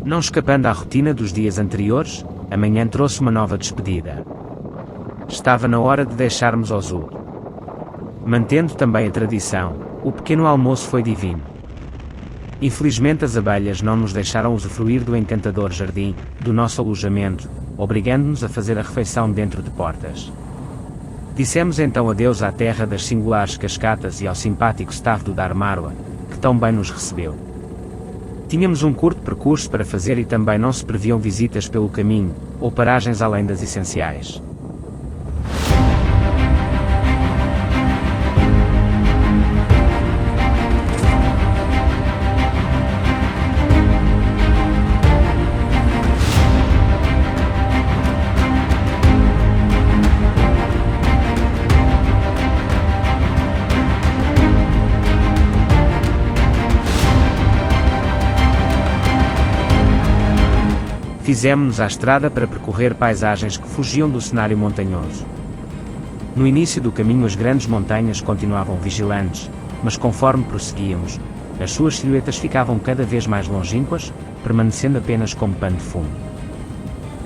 Não escapando à rotina dos dias anteriores, a manhã trouxe uma nova despedida. Estava na hora de deixarmos o zoo. Mantendo também a tradição, o pequeno almoço foi divino. Infelizmente as abelhas não nos deixaram usufruir do encantador jardim do nosso alojamento, obrigando-nos a fazer a refeição dentro de portas. Dissemos então adeus à terra das singulares cascatas e ao simpático staff do Dar Marwa, que tão bem nos recebeu. Tínhamos um curto percurso para fazer e também não se previam visitas pelo caminho, ou paragens além das essenciais. Fizemos-nos à estrada para percorrer paisagens que fugiam do cenário montanhoso. No início do caminho as grandes montanhas continuavam vigilantes, mas conforme prosseguíamos, as suas silhuetas ficavam cada vez mais longínquas, permanecendo apenas como pano de fundo.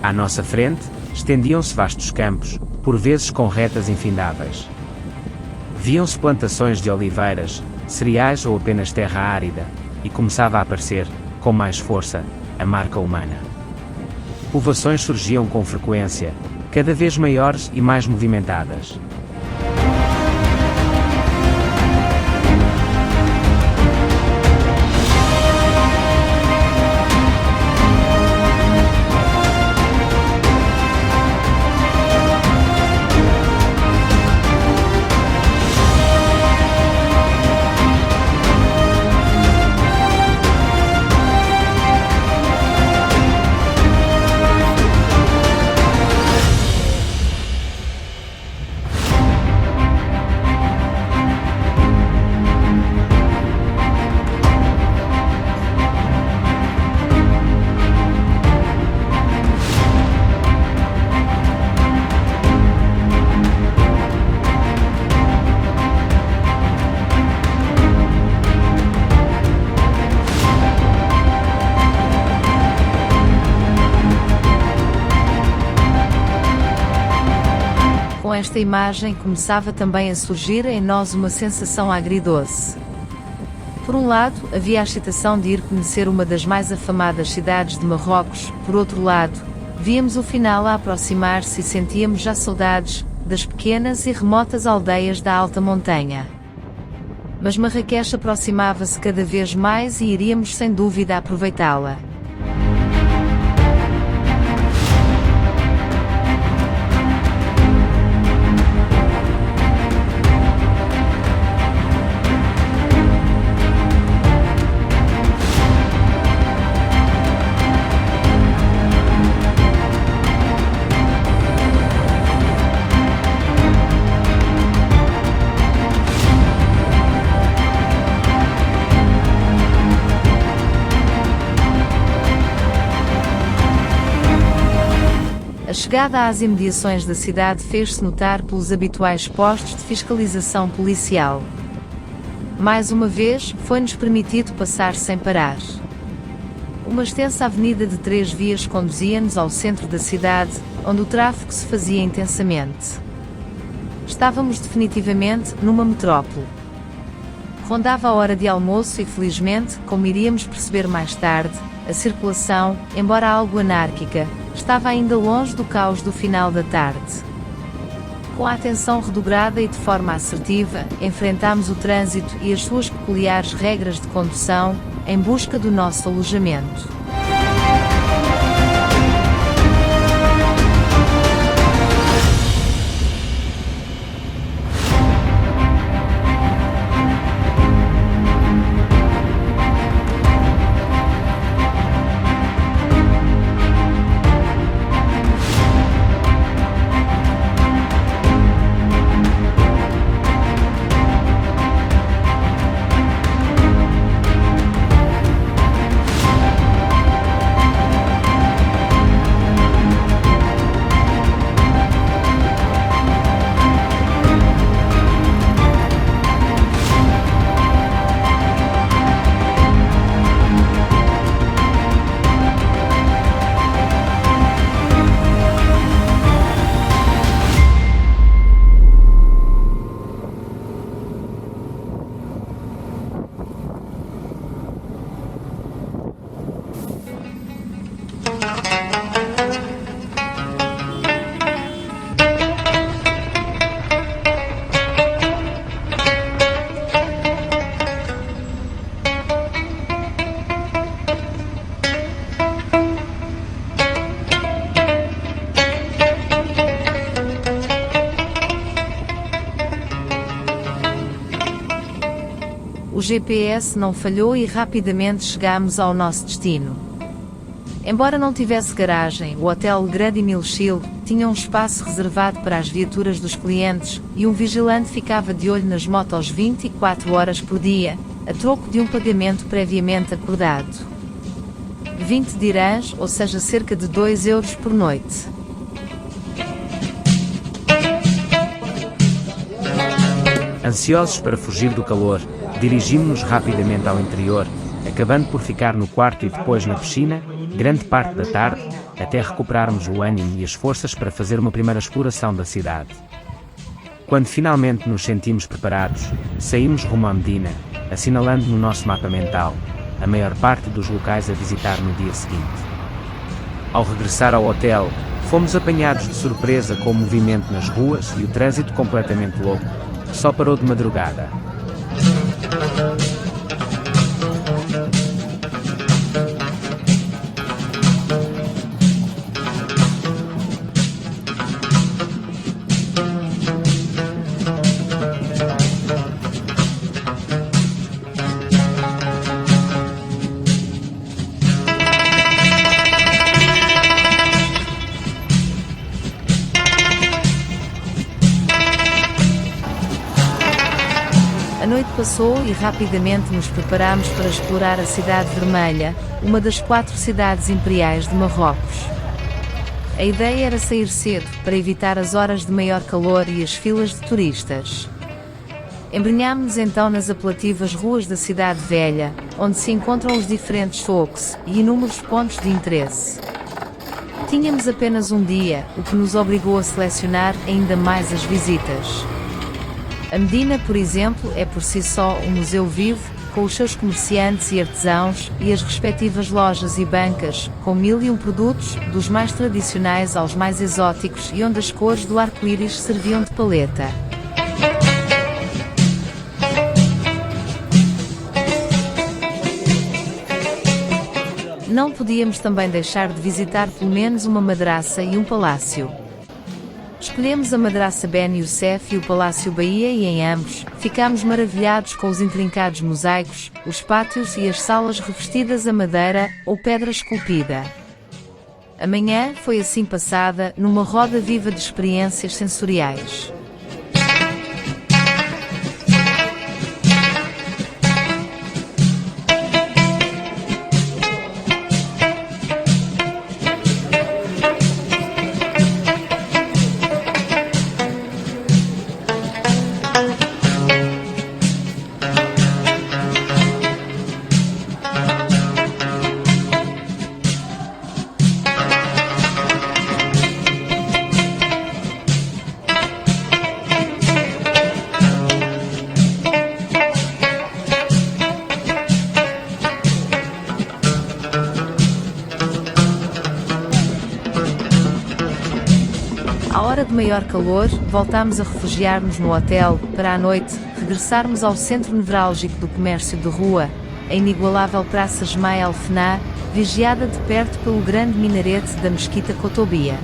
À nossa frente, estendiam-se vastos campos, por vezes com retas infindáveis. Viam-se plantações de oliveiras, cereais ou apenas terra árida, e começava a aparecer, com mais força, a marca humana. Povoações surgiam com frequência, cada vez maiores e mais movimentadas. Com esta imagem começava também a surgir em nós uma sensação agridoce. Por um lado, havia a excitação de ir conhecer uma das mais afamadas cidades de Marrocos, por outro lado, víamos o final a aproximar-se e sentíamos já saudades das pequenas e remotas aldeias da alta montanha. Mas Marrakech aproximava-se cada vez mais e iríamos sem dúvida aproveitá-la. A chegada às imediações da cidade fez-se notar pelos habituais postos de fiscalização policial. Mais uma vez, foi-nos permitido passar sem parar. Uma extensa avenida de 3 vias conduzia-nos ao centro da cidade, onde o tráfego se fazia intensamente. Estávamos definitivamente numa metrópole. Rondava a hora de almoço e felizmente, como iríamos perceber mais tarde, a circulação, embora algo anárquica, estava ainda longe do caos do final da tarde. Com a atenção redobrada e de forma assertiva, enfrentámos o trânsito e as suas peculiares regras de condução, em busca do nosso alojamento. GPS não falhou e rapidamente chegamos ao nosso destino. Embora não tivesse garagem, o Hotel Grande Milchil tinha um espaço reservado para as viaturas dos clientes e um vigilante ficava de olho nas motos 24 horas por dia, a troco de um pagamento previamente acordado. 20 dirhams, ou seja, cerca de 2 euros por noite. Ansiosos para fugir do calor, dirigimos-nos rapidamente ao interior, acabando por ficar no quarto e depois na piscina, grande parte da tarde, até recuperarmos o ânimo e as forças para fazer uma primeira exploração da cidade. Quando finalmente nos sentimos preparados, saímos rumo à Medina, assinalando no nosso mapa mental a maior parte dos locais a visitar no dia seguinte. Ao regressar ao hotel, fomos apanhados de surpresa com o movimento nas ruas e o trânsito completamente louco, que só parou de madrugada. A noite passou e rapidamente nos preparamos para explorar a Cidade Vermelha, uma das 4 cidades imperiais de Marrocos. A ideia era sair cedo, para evitar as horas de maior calor e as filas de turistas. Embrenhámos-nos então nas apelativas ruas da Cidade Velha, onde se encontram os diferentes souks e inúmeros pontos de interesse. Tínhamos apenas um dia, o que nos obrigou a selecionar ainda mais as visitas. A Medina, por exemplo, é por si só um museu vivo, com os seus comerciantes e artesãos, e as respectivas lojas e bancas, com 1001 produtos, dos mais tradicionais aos mais exóticos e onde as cores do arco-íris serviam de paleta. Não podíamos também deixar de visitar pelo menos uma madraça e um palácio. Escolhemos a Madraça Ben Youssef e o Palácio Bahia e em ambos, ficámos maravilhados com os intrincados mosaicos, os pátios e as salas revestidas a madeira ou pedra esculpida. A manhã foi assim passada, numa roda viva de experiências sensoriais. À hora de maior calor, voltámos a refugiar-nos no hotel, para à noite, regressarmos ao centro nevrálgico do comércio de rua, a inigualável Praça Jemaia Al-Fna, vigiada de perto pelo grande minarete da Mesquita Cotobia.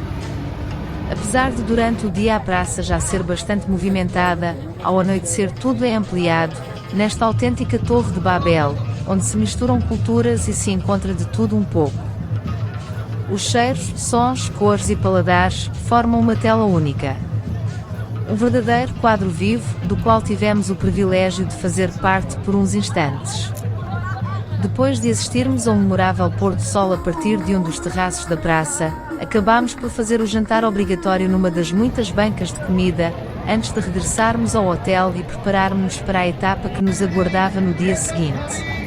Apesar de durante o dia a praça já ser bastante movimentada, ao anoitecer tudo é ampliado, nesta autêntica Torre de Babel, onde se misturam culturas e se encontra de tudo um pouco. Os cheiros, sons, cores e paladares formam uma tela única. Um verdadeiro quadro vivo, do qual tivemos o privilégio de fazer parte por uns instantes. Depois de assistirmos a um memorável pôr do sol a partir de um dos terraços da praça, acabámos por fazer o jantar obrigatório numa das muitas bancas de comida, antes de regressarmos ao hotel e prepararmos-nos para a etapa que nos aguardava no dia seguinte.